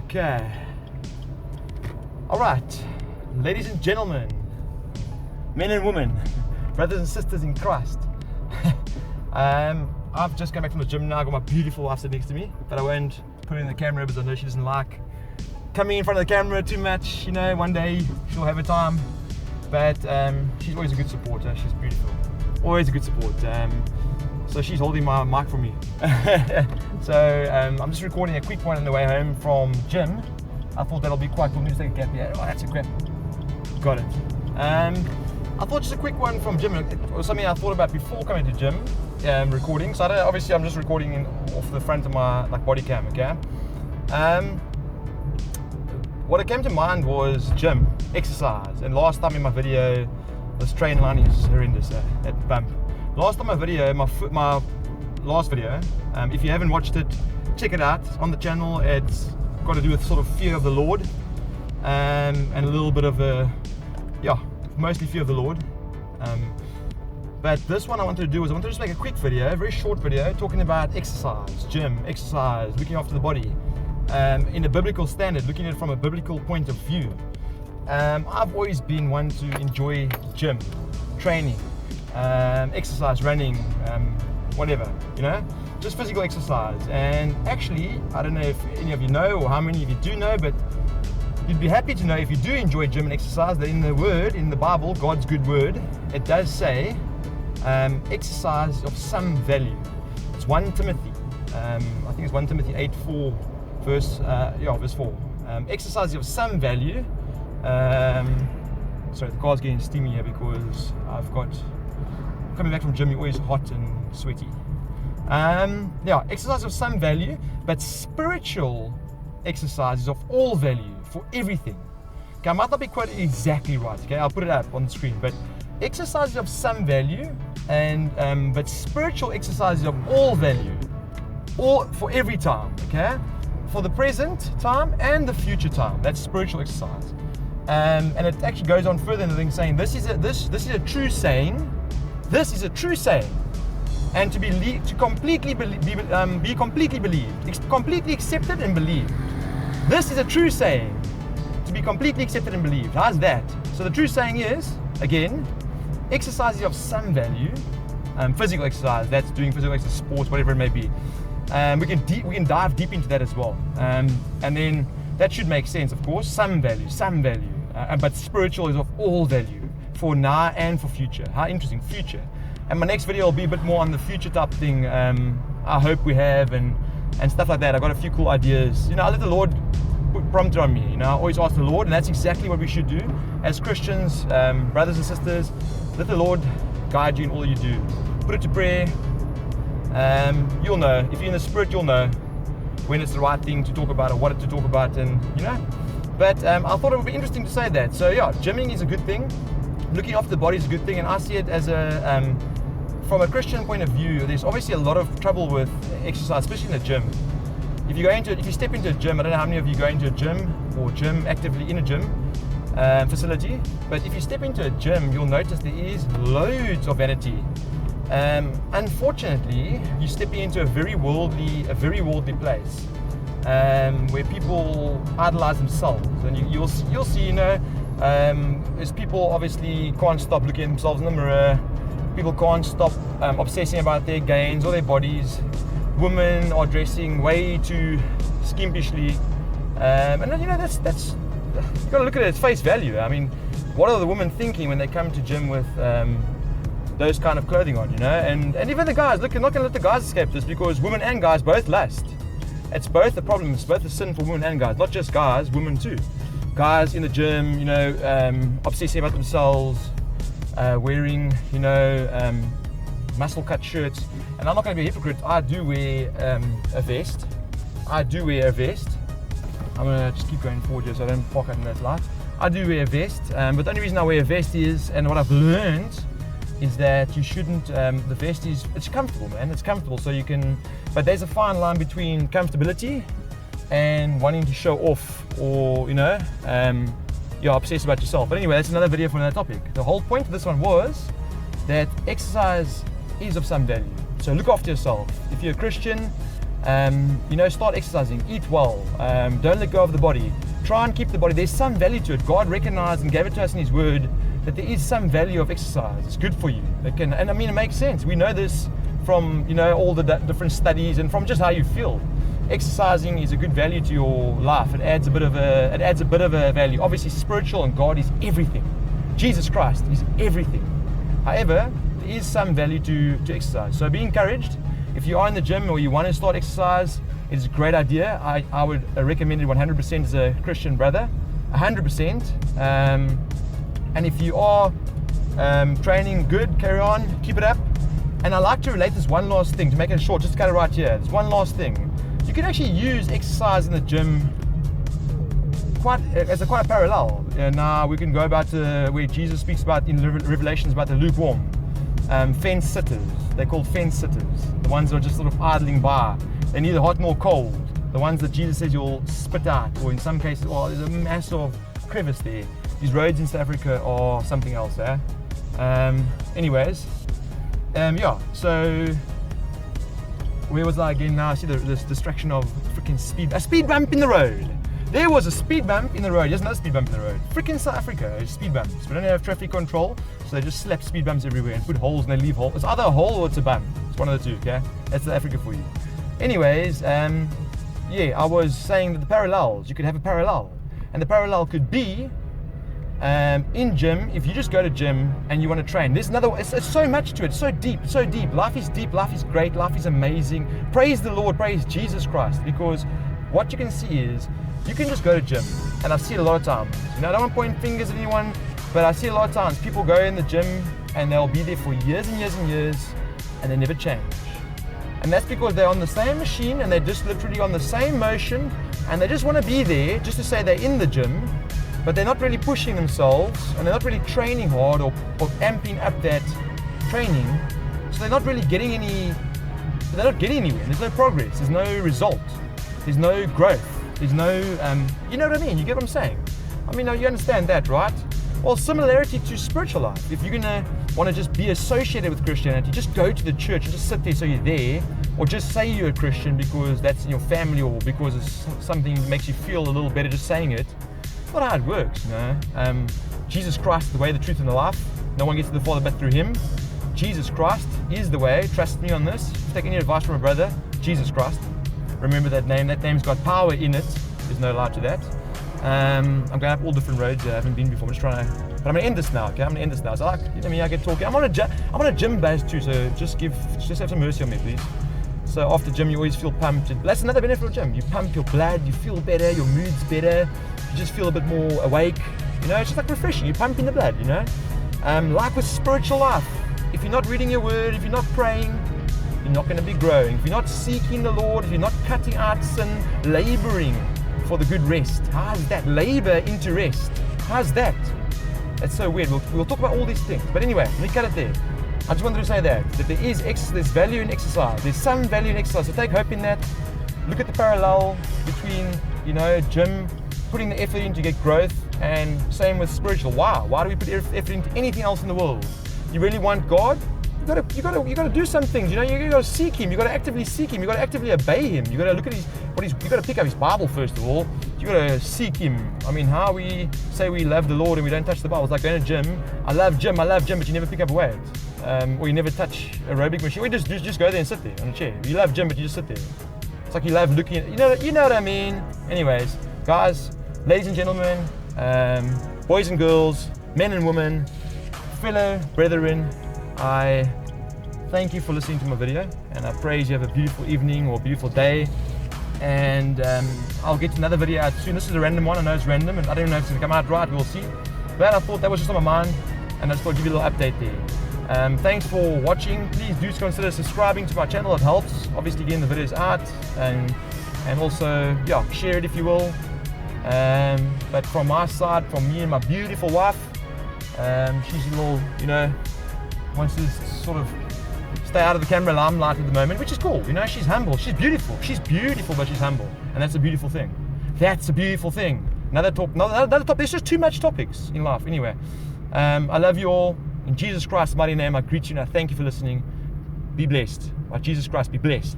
Okay. Alright, ladies and gentlemen, men and women, brothers and sisters in Christ. I've just come back from the gym now. I got my beautiful wife sitting next to me, but I won't put her in the camera because I know she doesn't like coming in front of the camera too much. You know, one day she'll have her time, but she's always a good supporter. She's beautiful, always a good support. So she's holding my mic for me. So I'm just recording a quick one on the way home from gym. I thought that'll be quite cool. Just take a gap here. Oh, that's a crap. Got it. I thought just a quick one from gym. It was something I thought about before coming to gym, recording. So obviously I'm just recording off the front of my body cam. Okay. What came to mind was gym, exercise. And last time in my video, this train line is horrendous. That bump. Last time my last video, if you haven't watched it, check it out. It's on the channel. It's got to do with sort of fear of the Lord, and a little bit of mostly fear of the Lord. But this one I wanted to do was I wanted to just make a quick video, a very short video, talking about exercise, gym, exercise, looking after the body, in a biblical standard, looking at it from a biblical point of view. I've always been one to enjoy gym, training, exercise, running, whatever, you know, just physical exercise. And actually, I don't know if any of you know or how many of you do know, but you'd be happy to know if you do enjoy gym and exercise that in the Word, in the Bible, God's good Word, it does say exercise of some value. It's 1 Timothy, I think it's 1 Timothy 8:4, verse 4. Exercise of some value. Sorry, the car's getting steamy here because coming back from gym, you're always hot and sweaty. Exercise of some value, but spiritual exercise is of all value for everything. Okay, I might not be quoted exactly right. Okay, I'll put it up on the screen. But exercise is of some value, and but spiritual exercise is of all value, all for every time. Okay, for the present time and the future time. That's spiritual exercise. And it actually goes on further in the thing, saying this is a true saying. This is a true saying, and to be completely believed, completely accepted and believed. This is a true saying, to be completely accepted and believed. How's that? So the true saying is, again, exercise is of some value. Physical exercise, that's doing physical exercise, sports, whatever it may be. We can dive deep into that as well. And then that should make sense, of course. Some value. But spiritual is of all value, for now and for future. How interesting, future. And my next video will be a bit more on the future type thing. I hope we have and stuff like that. I got a few cool ideas. You know, I let the Lord prompt it on me. You know, I always ask the Lord, and that's exactly what we should do as Christians, brothers and sisters. Let the Lord guide you in all you do. Put it to prayer. You'll know. If you're in the Spirit, you'll know when it's the right thing to talk about or what to talk about, and you know. But I thought it would be interesting to say that. So yeah, gymming is a good thing. Looking after the body is a good thing, and I see it as from a Christian point of view. There's obviously a lot of trouble with exercise, especially in the gym. If you step into a gym, I don't know how many of you go into a gym or gym actively in a gym facility, but if you step into a gym, you'll notice there is loads of vanity. Unfortunately, you're stepping into a very worldly place. Where people idolize themselves, and you'll see, you know, as people obviously can't stop looking at themselves in the mirror. People can't stop obsessing about their gains or their bodies. Women are dressing way too skimpishly, and you know that's you got to look at it at face value. I mean, what are the women thinking when they come to gym with those kind of clothing on? You know, and even the guys. Look, I'm not going to let the guys escape this, because women and guys both lust. It's both a problem. It's both a sin for women and guys, not just guys, women too. Guys in the gym, you know, obsessing about themselves, wearing, you know, muscle cut shirts. And I'm not going to be a hypocrite. I do wear a vest. I'm going to just keep going forward here so I don't park out in that light. I do wear a vest, but the only reason I wear a vest is, and what I've learned is that you shouldn't, the vest it's comfortable, man, it's comfortable, so you can, but there's a fine line between comfortability and wanting to show off, or, you know, you're obsessed about yourself. But anyway, that's another video for another topic. The whole point of this one was that exercise is of some value, so look after yourself. If you're a Christian, Start exercising, eat well, don't let go of the body. Try and keep the body. There's some value to it. God recognized and gave it to us in His Word that there is some value of exercise. It's good for you. It makes sense. We know this from all the different studies and from just how you feel. Exercising is a good value to your life. It adds a bit of a value. Obviously, spiritual and God is everything. Jesus Christ is everything. However, there is some value to exercise. So be encouraged. If you are in the gym or you want to start exercise, it's a great idea. I would recommend it 100% as a Christian brother, 100%. And if you are training good, carry on, keep it up. And I like to relate this one last thing, to make it short, just cut it right here. There's one last thing. You can actually use exercise in the gym quite a parallel. Now we can go back to where Jesus speaks about in Revelations about the lukewarm fence sitters. They're called fence sitters. The ones who are just sort of idling by. They're neither hot nor cold. The ones that Jesus says you'll spit out, or in some cases, there's a massive crevice there. These roads in South Africa are something else, eh? So where was I again now? I see this distraction of freaking a speed bump in the road. There was a speed bump in the road. There's another speed bump in the road. Freaking South Africa, speed bumps. We don't have traffic control, so they just slap speed bumps everywhere and put holes and they leave holes. It's either a hole or it's a bump. It's one of the two, okay? That's South Africa for you. Anyways, I was saying that the parallels, you could have a parallel. And the parallel could be in gym, if you just go to gym and you want to train, there's another, it's so much to it, so deep. Life is deep, life is great, life is amazing. Praise the Lord, praise Jesus Christ, because what you can see is, you can just go to gym, and I've seen a lot of times, I don't want to point fingers at anyone, but I see a lot of times people go in the gym and they'll be there for years and years and years, and they never change. And that's because they're on the same machine and they're just literally on the same motion, and they just want to be there just to say they're in the gym, but they're not really pushing themselves and they're not really training hard or amping up that training. So they're not really getting anywhere. There's no progress, there's no result, there's no growth, there's no, you know what I mean? You get what I'm saying? You understand that, right? Well, similarity to spiritual life. If you're gonna want to just be associated with Christianity, just go to the church and just sit there so you're there, or just say you're a Christian because that's in your family or because it's something that makes you feel a little better just saying it. It's not how it works, Jesus Christ is the way, the truth, and the life. No one gets to the Father but through Him. Jesus Christ is the way. Trust me on this. If you take any advice from a brother, Jesus Christ. Remember that name. That name's got power in it. There's no lie to that. I'm going up all different roads I haven't been before. I'm just trying to, but I'm going to end this now, okay? I'm going to end this now. So I get talking. I'm on a gym base too, so just have some mercy on me, please. So after gym, you always feel pumped. That's another benefit of gym. You pump your blood, you feel better, your mood's better, you just feel a bit more awake. It's just like refreshing. You're pumping the blood, Like with spiritual life, if you're not reading your word, if you're not praying, you're not going to be growing. If you're not seeking the Lord, if you're not cutting out sin, laboring for the good rest. How's that? Labor into rest. How's that? That's so weird. We'll talk about all these things. But anyway, let me cut it there. I just wanted to say that there's value in exercise. There's some value in exercise. So take hope in that. Look at the parallel between, gym, putting the effort in to get growth, and same with spiritual. Why do we put effort into anything else in the world? You really want God? You gotta do some things. You gotta seek Him. You gotta actively seek Him. You gotta actively obey Him. You gotta look at you gotta pick up His Bible first of all. You gotta seek Him. How we say we love the Lord and we don't touch the Bible. It's like going to gym. I love gym, but you never pick up a weight. Or you never touch aerobic machine. Or you just go there and sit there on a chair. You love gym, but you just sit there. It's like you love looking at, you know what I mean? Anyways, guys, ladies and gentlemen, boys and girls, men and women, fellow brethren, I thank you for listening to my video, and I pray you have a beautiful evening or a beautiful day, and I'll get another video out soon. This is a random one. I know it's random and I don't know if it's going to come out right, we'll see, but I thought that was just on my mind and I just thought I'd give you a little update there. Thanks for watching. Please do consider subscribing to my channel. It helps obviously getting the videos out, and also share it if you will. But from my side, from me and my beautiful wife, she's a little, wants to sort of stay out of the camera limelight at the moment, which is cool. She's humble, she's beautiful, but she's humble, and that's a beautiful thing. Another top. There's just too much topics in life. Anyway, I love you all. In Jesus Christ's mighty name, I greet you and I thank you for listening. Be blessed. By Jesus Christ, be blessed.